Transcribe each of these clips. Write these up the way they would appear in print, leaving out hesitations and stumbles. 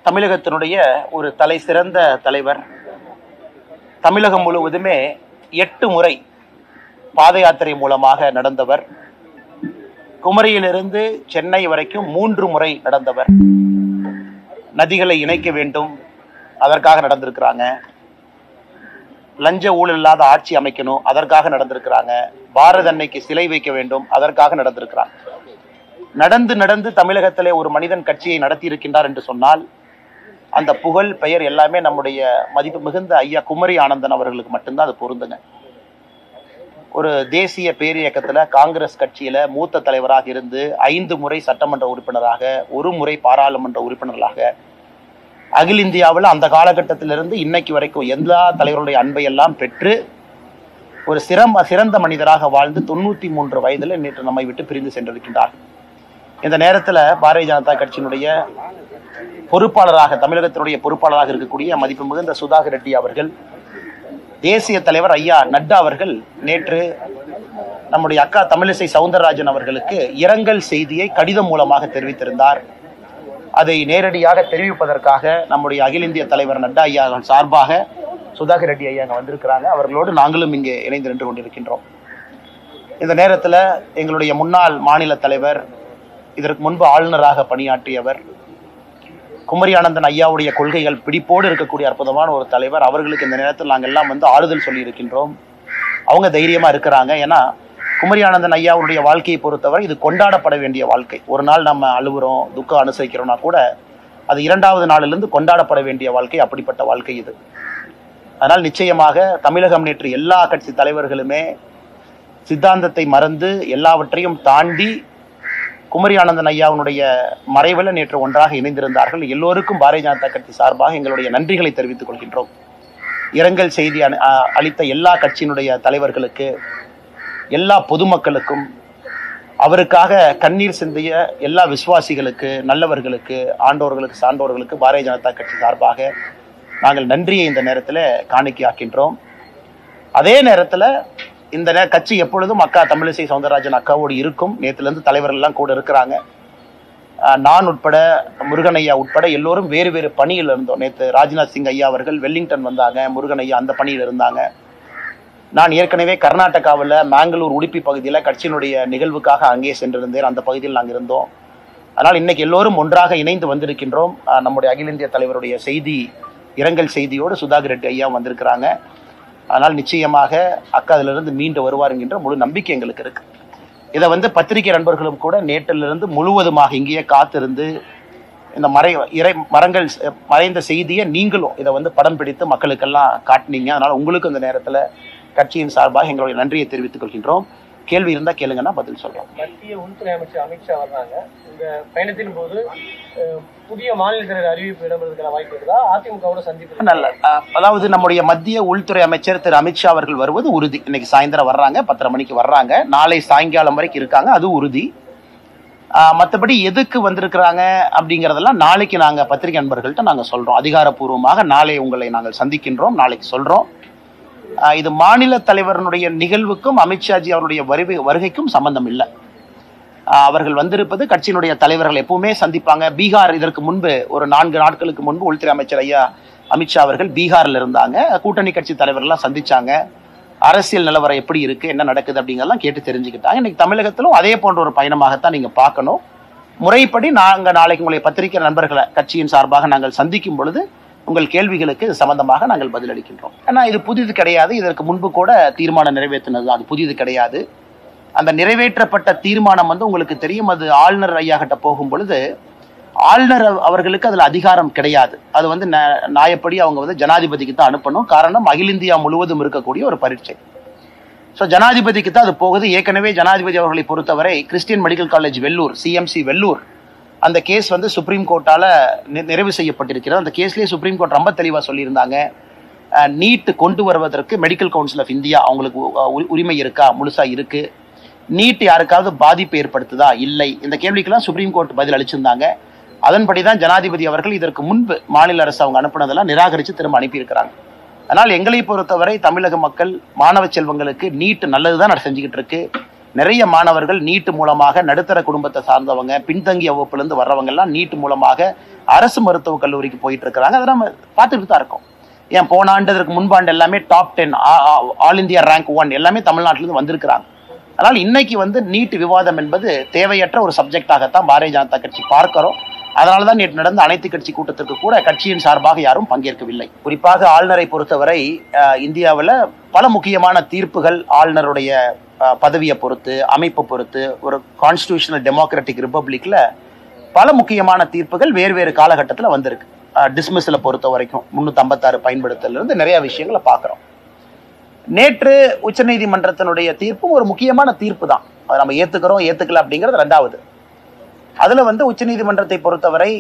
தமிழகத்தினுடைய ஒரு தலை சிறந்த தலைவர். தமிழகம் முழுவதுமே 8 முறை பாத யாத்திரை மூலமாக நடந்தவர். குமரியிலிருந்து சென்னை வரைக்கும் 3 முறை நடந்தவர். நதிகளை இணைக்க வேண்டும், அதற்காக நடந்திருக்கிறாங்க. லஞ்ச ஊழல் இல்லாத ஆட்சி அமைக்கணும், அதற்காக நடந்திருக்கிறாங்க. பாரத அன்னைக்கு சிலை வைக்க வேண்டும், அதற்காக நடந்திருக்கிறாங்க. நடந்து நடந்து தமிழகத்திலே ஒரு மனிதன் கட்சியை நடத்தி இருக்கின்றார் என்று சொன்னால் அந்த புகழ் பெயர் எல்லாமே நம்முடைய மதிப்பு மிகுந்த ஐயா குமரி ஆனந்தன் அவர்களுக்கு மட்டும்தான் அது பொருந்துங்க. ஒரு தேசிய பேரியக்கத்துல காங்கிரஸ் கட்சியில மூத்த தலைவராக இருந்து 5 முறை சட்டமன்ற உறுப்பினராக, 1 முறை பாராளுமன்ற உறுப்பினர்களாக, அகில இந்தியாவில் அந்த காலகட்டத்திலிருந்து இன்னைக்கு வரைக்கும் எல்லா தலைவருடைய அன்பை எல்லாம் பெற்று ஒரு சிறந்த மனிதராக வாழ்ந்து 93 வயதில் நேற்று நம்மை விட்டு பிரிந்து சென்றிருக்கின்றார். இந்த நேரத்தில் பாரதிய ஜனதா கட்சியினுடைய பொறுப்பாளராக, தமிழகத்தினுடைய பொறுப்பாளராக இருக்கக்கூடிய மதிப்பு மிகுந்த சுதாகர் ரெட்டி அவர்கள், தேசிய தலைவர் ஐயா நட்டா அவர்கள் நேற்று நம்முடைய அக்கா தமிழிசை சவுந்தரராஜன் அவர்களுக்கு இரங்கல் செய்தியை கடிதம் மூலமாக தெரிவித்திருந்தார். அதை நேரடியாக தெரிவிப்பதற்காக நம்முடைய அகில இந்திய தலைவர் நட்டா ஐயா சார்பாக சுதாகர் ரெட்டி ஐயா அங்கே வந்திருக்கிறாங்க. அவர்களோடு நாங்களும் இங்கே இணைந்து நின்று கொண்டிருக்கின்றோம். இந்த நேரத்தில் எங்களுடைய முன்னாள் மாநில தலைவர், இதற்கு முன்பு ஆளுநராக பணியாற்றியவர், குமரி ஆனந்தன் ஐயாவுடைய கொள்கைகள் பிடிப்போடு இருக்கக்கூடிய அற்புதமான ஒரு தலைவர், அவர்களுக்கு இந்த நேரத்தில் நாங்கள் எல்லாம் வந்து ஆறுதல் சொல்லி இருக்கின்றோம். அவங்க தைரியமா இருக்கிறாங்க. ஏன்னா குமரி ஆனந்தன் ஐயாவுடைய வாழ்க்கையை பொறுத்தவரை இது கொண்டாடப்பட வேண்டிய வாழ்க்கை. ஒரு நாள் நம்ம அழுகுறோம், துக்கம் அனுசரிக்கிறோம்னா கூட அது 2வது நாளிலிருந்து கொண்டாடப்பட வேண்டிய வாழ்க்கை. அப்படிப்பட்ட வாழ்க்கை இது. அதனால் நிச்சயமாக தமிழகம் நேற்று எல்லா கட்சி தலைவர்களுமே சித்தாந்தத்தை மறந்து எல்லாவற்றையும் தாண்டி குமரி ஆனந்தன் ஐயாவுடைய மறைவில் நேற்று ஒன்றாக இணைந்திருந்தார்கள். எல்லோருக்கும் பாரதிய ஜனதா கட்சி சார்பாக எங்களுடைய நன்றிகளை தெரிவித்துக் கொள்கின்றோம். இரங்கல் செய்தி அளித்த எல்லா கட்சியினுடைய தலைவர்களுக்கு, எல்லா பொதுமக்களுக்கும், அவருக்காக கண்ணீர் சிந்திய எல்லா விசுவாசிகளுக்கு, நல்லவர்களுக்கு, ஆண்டோர்களுக்கு, சான்றோர்களுக்கு பாரதிய ஜனதா கட்சி சார்பாக நாங்கள் நன்றியை இந்த நேரத்தில் காணிக்கையாக்கின்றோம். அதே நேரத்தில் இந்த கட்சி எப்பொழுதும் அக்கா தமிழிசை சவுந்தரராஜன் அக்காவோடு இருக்கும். நேற்றுலேருந்து தலைவர்கள் எல்லாம் கூட இருக்கிறாங்க. நான் உட்பட, முருகன் ஐயா உட்பட எல்லோரும் வேறு வேறு பணியில் இருந்தோம். நேற்று ராஜ்நாத் சிங் ஐயா அவர்கள் வெல்லிங்டன் வந்தாங்க, முருகன் ஐயா அந்த பணியில் இருந்தாங்க. நான் ஏற்கனவே கர்நாடகாவில் மேங்களூர் உடுப்பி பகுதியில் கட்சியினுடைய நிகழ்வுக்காக அங்கே சென்றிருந்தேன். அந்த பகுதியில் நாங்கள் இருந்தோம். அதனால் இன்னைக்கு எல்லோரும் ஒன்றாக இணைந்து வந்திருக்கின்றோம். நம்முடைய அகில இந்திய தலைவருடைய செய்தி, இரங்கல் செய்தியோடு சுதாகர் ரெட்டி ஐயா வந்திருக்கிறாங்க. அதனால் நிச்சயமாக அக்கா அதிலிருந்து மீண்டு வருவார் என்கின்ற முழு நம்பிக்கை எங்களுக்கு இருக்கு. இதை வந்து பத்திரிகை நண்பர்களும் கூட நேற்றிலிருந்து முழுவதுமாக இங்கேயே காத்திருந்து இந்த மரங்கள் மறைந்த செய்தியை நீங்களும் இதை வந்து படம் பிடித்து மக்களுக்கெல்லாம் காட்டினீங்க. அதனால் உங்களுக்கு இந்த நேரத்தில் கட்சியின் சார்பாக எங்களுடைய நன்றியை தெரிவித்துக் கொள்கின்றோம். கேள்வி இருந்தால் கேளுங்கன்னா பதில் சொல்றோம். மத்திய உள்துறை அமைச்சர் அமித்ஷா வர்றாங்க. இந்த பயணத்தின் போது புதிய மாநில தலைவர் அறிவிப்பு இடம்பெறதுக்கான வாய்ப்பு இருக்குதா? அதிமுகவோட சந்திப்பு நல்ல, அதாவது நம்முடைய மத்திய உள்துறை அமைச்சர் திரு அமித்ஷா அவர்கள் வருவது உறுதி. இன்னைக்கு சாயந்தரம் வர்றாங்க, 10:30 மணிக்கு வர்றாங்க. நாளை சாயங்காலம் வரைக்கும் இருக்காங்க, அது உறுதி. மற்றபடி எதுக்கு வந்திருக்கிறாங்க அப்படிங்கிறதெல்லாம் நாளைக்கு நாங்கள் பத்திரிகை நண்பர்கள்ட்ட நாங்கள் சொல்றோம். அதிகாரப்பூர்வமாக நாளை உங்களை நாங்கள் சந்திக்கின்றோம், நாளைக்கு சொல்றோம். இது மாநில தலைவருடைய நிகழ்வுக்கும் அமித்ஷாஜி அவருடைய வருகைக்கும் சம்பந்தம் இல்லை. அவர்கள் வந்திருப்பது கட்சியினுடைய தலைவர்கள் எப்பவுமே சந்திப்பாங்க. பீகார் இதற்கு முன்பு ஒரு 4 நாட்களுக்கு முன்பு உள்துறை அமைச்சர் ஐயா அமித்ஷா அவர்கள் பீகார்ல இருந்தாங்க. கூட்டணி கட்சி தலைவர்கள்லாம் சந்திச்சாங்க. அரசியல் நிலவரம் எப்படி இருக்கு, என்ன நடக்குது அப்படிங்கறதெல்லாம் கேட்டு தெரிஞ்சுக்கிட்டாங்க. இன்னைக்கு தமிழகத்திலும் அதே போன்ற ஒரு பயணமாகத்தான் நீங்க பார்க்கணும். முறைப்படி நாங்கள் நாளைக்கு உங்களை பத்திரிகை நண்பர்களை கட்சியின் சார்பாக நாங்கள் சந்திக்கும் பொழுது உங்கள் கேள்விகளுக்கு சம்பந்தமாக நாங்கள் பதிலளிக்கின்றோம். ஏன்னா இது புதிது கிடையாது. இதற்கு முன்பு கூட தீர்மானம் நிறைவேற்றினது, அது புதிது கிடையாது. அந்த நிறைவேற்றப்பட்ட தீர்மானம் வந்து உங்களுக்கு தெரியும், அது ஆளுநர் ஐயா கிட்ட போகும் பொழுது ஆளுநர் அவர்களுக்கு அதுல அதிகாரம் கிடையாது. அது வந்து நியாயப்படி அவங்க வந்து ஜனாதிபதிக்கு தான் அனுப்பணும். காரணம், அகில இந்தியா முழுவதும் இருக்கக்கூடிய ஒரு பரீட்சை. ஸோ ஜனாதிபதிக்கு தான் அது போகுது. ஏற்கனவே ஜனாதிபதி அவர்களை பொறுத்தவரை Christian medical college Vellore, CMC Vellore, அந்த கேஸ் வந்து சுப்ரீம் கோர்ட்டால நிறைவு செய்யப்பட்டிருக்கிறது. அந்த கேஸ்லேயே சுப்ரீம் கோர்ட் ரொம்ப தெளிவாக சொல்லியிருந்தாங்க, நீட் கொண்டு வருவதற்கு மெடிக்கல் கவுன்சில் ஆஃப் இந்தியா அவங்களுக்கு உரிமை இருக்கா, முழுசா இருக்கு. நீட் யாருக்காவது பாதிப்பு ஏற்படுத்துதா, இல்லை. இந்த கேள்விக்கெல்லாம் சுப்ரீம் கோர்ட் பதில் அளிச்சிருந்தாங்க. அதன்படிதான் ஜனாதிபதி அவர்கள் இதற்கு முன்பு மாநில அரசு அவங்க அனுப்புனதெல்லாம் நிராகரித்து திரும்ப அனுப்பியிருக்கிறாங்க. அதனால் எங்களை பொறுத்தவரை தமிழக மக்கள், மாணவ செல்வங்களுக்கு நீட் நல்லதுதான் செஞ்சுக்கிட்டு இருக்கு. நிறைய மாணவர்கள் நீட் மூலமாக நடுத்தர குடும்பத்தை சார்ந்தவங்க, பின்தங்கிய வகுப்புலேருந்து வர்றவங்க எல்லாம் நீட் மூலமாக அரசு மருத்துவக் கல்லூரிக்கு போயிட்டு இருக்கிறாங்க. அதை நம்ம பார்த்துட்டு தான் இருக்கோம். ஏன் போன ஆண்டு முன்பாண்டு எல்லாமே டாப் 10 ஆல் இந்தியா ரேங்க் 1 எல்லாமே தமிழ்நாட்டிலிருந்து வந்திருக்கிறாங்க. அதனால் இன்னைக்கு நீட் விவாதம் என்பது தேவையற்ற ஒரு சப்ஜெக்டாகத்தான் பாரதிய ஜனதா கட்சி பார்க்கிறோம். அதனால தான் நேற்று நடந்த அனைத்து கட்சி கூட்டத்திற்கு கூட கட்சியின் சார்பாக யாரும் பங்கேற்கவில்லை. குறிப்பாக ஆளுநரை பொறுத்தவரை இந்தியாவில் பல முக்கியமான தீர்ப்புகள் ஆளுநருடைய பதவியை பொறுத்து, அமைப்பு பொறுத்து, ஒரு கான்ஸ்டிடியூஷனல் டெமோக்ராட்டிக் ரிப்பப்ளிக்ல பல முக்கியமான தீர்ப்புகள் வேறு வேறு காலகட்டத்தில் வந்திருக்கு. டிஸ்மிஸ்ல பொறுத்த வரைக்கும் 356 பயன்படுத்தல இருந்து நிறைய விஷயங்களை பார்க்கிறோம். நேற்று உச்சநீதிமன்றத்தினுடைய தீர்ப்பும் ஒரு முக்கியமான தீர்ப்பு தான். அதை நம்ம ஏத்துக்கல அப்படிங்கிறது ரெண்டாவது. அதுல உச்சநீதிமன்றத்தை பொறுத்தவரை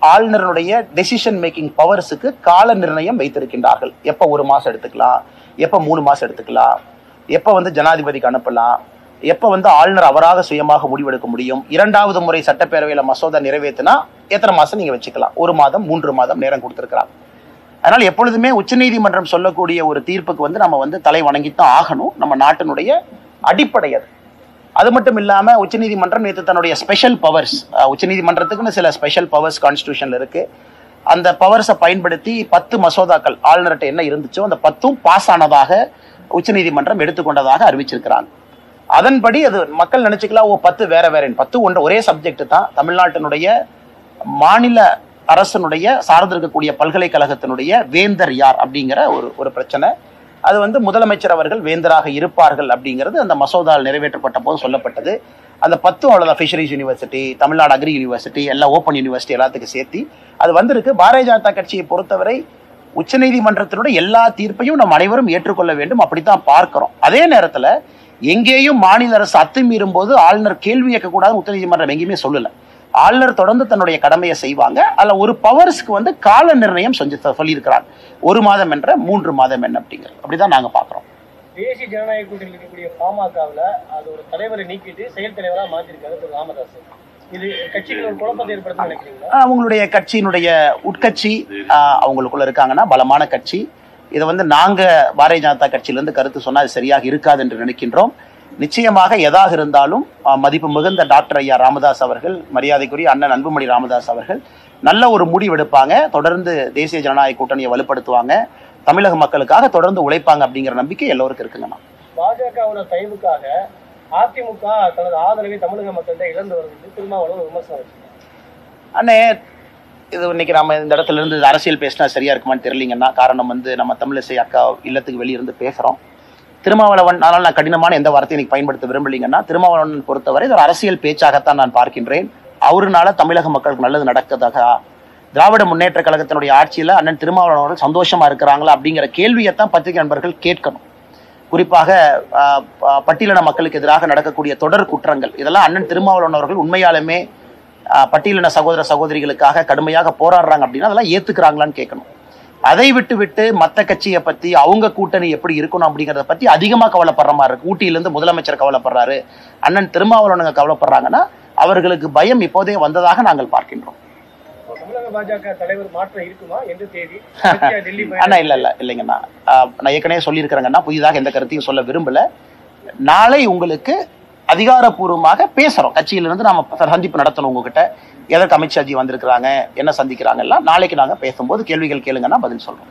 ஆளுநருடைய டெசிஷன் மேக்கிங் பவர்ஸுக்கு கால நிர்ணயம் வைத்திருக்கின்றார்கள். எப்ப 1 மாசம் எடுத்துக்கலாம், எப்ப 3 மாசம் எடுத்துக்கலாம், எப்ப ஜனாதிபதிக்கு அனுப்பலாம், எப்ப ஆளுநர் அவராக சுயமாக முடிவெடுக்க முடியும், 2வது முறை சட்டப்பேரவையில மசோதா நிறைவேற்றினா எத்தனை மாசம் நீங்க வச்சுக்கலாம், 1 மாதம் 3 மாதம் நேரம் கொடுத்திருக்கிறாங்க. அதனால எப்பொழுதுமே உச்சநீதிமன்றம் சொல்லக்கூடிய ஒரு தீர்ப்புக்கு நம்ம தலை வணங்கித்தான் ஆகணும். நம்ம நாட்டினுடைய அடிப்படை அது. அது மட்டும் இல்லாம உச்சநீதிமன்றம் நேற்று தன்னுடைய ஸ்பெஷல் பவர்ஸ், உச்சநீதிமன்றத்துக்குன்னு சில ஸ்பெஷல் பவர்ஸ் கான்ஸ்டிடியூஷன்ல இருக்கு. அந்த பவர்ஸை பயன்படுத்தி 10 மசோதாக்கள் ஆளுநர்கிட்ட என்ன இருந்துச்சோ அந்த 10ம் பாஸ் ஆனதாக உச்சநீதிமன்றம் எடுத்துக்கொண்டதாக அறிவிச்சிருக்கிறாங்க. அதன்படி அது மக்கள் நினைச்சுக்கலாம், 10 வேற 10 ஒரே சப்ஜெக்ட் தான். தமிழ்நாட்டினுடைய மாநில அரசனுடைய சார்ந்திருக்கக்கூடிய பல்கலைக்கழகத்தினுடைய வேந்தர் யார் அப்படிங்கிற ஒரு பிரச்சனை. அது முதலமைச்சர் அவர்கள் வேந்தராக இருப்பார்கள் அப்படிங்கிறது அந்த மசோதாவில் நிறைவேற்றப்பட்ட போது சொல்லப்பட்டது. அந்த 10 அவ்வளோதான். Fisheries university, Tamil Nadu agri university, எல்லாம் ஓப்பன் யூனிவர்சிட்டி எல்லாத்துக்கும் சேர்த்து அது வந்திருக்கு. பாரதிய ஜனதா கட்சியை பொறுத்தவரை உச்சநீதிமன்றத்தினுடைய எல்லா தீர்ப்பையும் நம்ம அனைவரும் ஏற்றுக்கொள்ள வேண்டும், அப்படித்தான் பார்க்கிறோம். அதே நேரத்தில் எங்கேயும் மாநில அரசு அத்துமீறும் போது ஆளுநர் கேள்வி கேட்கக்கூடாதுன்னு உச்சநீதிமன்றம் எங்கேயுமே சொல்லல. ஆளுநர் தொடர்ந்து தன்னுடைய கடமையை செய்வாங்க. அதுல ஒரு பவர்ஸ்க்கு கால நிர்ணயம் சொல்லியிருக்கிறாங்க. 1 மாதம் என்ற 3 மாதம் என்ன அப்படிங்கிறது அப்படிதான் நாங்க பாக்குறோம். தேசிய ஜனநாயக கூட்டணியில் இருக்கக்கூடிய பாமகவில் அதோட தலைவரை நீக்கிட்டு செயல் தலைவராக மாற்றிருக்காரு திரு ராமதாஸ். இது கட்சிக்கு ஒரு குழப்பத்தை ஏற்படுத்த நினைக்கிறீங்களா? அவங்களுடைய கட்சியினுடைய உட்கட்சி அவங்களுக்குள்ள இருக்காங்கன்னா பலமான கட்சி. இதை நாங்க பாரதிய ஜனதா கட்சியிலிருந்து கருத்து சொன்னா அது சரியாக இருக்காது என்று நினைக்கின்றோம். நிச்சயமாக எதாக இருந்தாலும் மதிப்பு மிகுந்த டாக்டர் ஐயா ராமதாஸ் அவர்கள், மரியாதைக்குரிய அண்ணன் அன்புமணி ராமதாஸ் அவர்கள் நல்ல ஒரு முடிவெடுப்பாங்க. தொடர்ந்து தேசிய ஜனநாயக கூட்டணியை வலுப்படுத்துவாங்க, தமிழக மக்களுக்காக தொடர்ந்து உழைப்பாங்க அப்படிங்கிற நம்பிக்கை எல்லோருக்கும் இருக்குங்கண்ணா. பாஜகவோட தயவுக்காக அதிமுக தனது ஆதரவை தமிழக மக்கள்கிட்ட இழந்து வருவது திருமாவளவன் விமர்சனம். அண்ணே, இது இன்னைக்கு நம்ம இந்த இடத்துல இருந்து அரசியல் பேசினா சரியா இருக்குமான்னு தெரியலீங்கன்னா, காரணம் நம்ம தமிழிசை அக்கா இல்லத்துக்கு வெளியிருந்து பேசுறோம். திருமாவளவன், அதனால் நான் கடினமான எந்த வார்த்தையும் இன்னைக்கு பயன்படுத்த விரும்பலீங்கன்னா, திருமாவளவன் பொறுத்தவரை இது ஒரு அரசியல் பேச்சாகத்தான் நான் பார்க்கின்றேன். அவருனால தமிழக மக்களுக்கு நல்லது நடக்கிறதாக, திராவிட முன்னேற்ற கழகத்தினுடைய ஆட்சியில அண்ணன் திருமாவளவன் அவர்கள் சந்தோஷமா இருக்கிறாங்களா அப்படிங்கிற கேள்வியைத்தான் பத்திரிகை நண்பர்கள் கேட்கணும். குறிப்பாக பட்டியலின மக்களுக்கு எதிராக நடக்கக்கூடிய தொடர் குற்றங்கள், இதெல்லாம் அண்ணன் திருமாவளவன் அவர்கள் உண்மையாலுமே பட்டியலின சகோதர சகோதரிகளுக்காக கடுமையாக போராடுறாங்க அப்படின்னா அதெல்லாம் ஏத்துக்கிறாங்களான்னு கேட்கணும். அதை விட்டு மற்ற கட்சியை பத்தி, அவங்க கூட்டணி எப்படி இருக்கணும் அப்படிங்கிறத பத்தி அதிகமா கவலைப்படுற மாதிரி இருக்கு. ஊட்டியிலிருந்து முதலமைச்சர் கவலைப்படுறாரு, அண்ணன் திருமாவளவன் கவலைப்படுறாங்கன்னா அவர்களுக்கு பயம் இப்போதே வந்ததாக நாங்கள் பார்க்கின்றோம். பாஜக தலைவர் மாற்றம் இருக்குமா? எந்த தேதி? அண்ணா இல்லைங்கண்ணா, நான் ஏற்கனவே சொல்லியிருக்கிறேங்கன்னா புதிதாக எந்த கருத்தையும் சொல்ல விரும்பல. நாளை உங்களுக்கு அதிகாரப்பூர்வமாக பேசுறோம். கட்சியிலிருந்து நாம சந்திப்பு நடத்தணும் உங்ககிட்ட. எதற்கு அமித்ஷாஜி வந்திருக்கிறாங்க, என்ன சந்திக்கிறாங்க எல்லாம் நாளைக்கு நாங்க பேசும்போது கேள்விகள் கேளுங்கன்னா பதில் சொல்றோம்.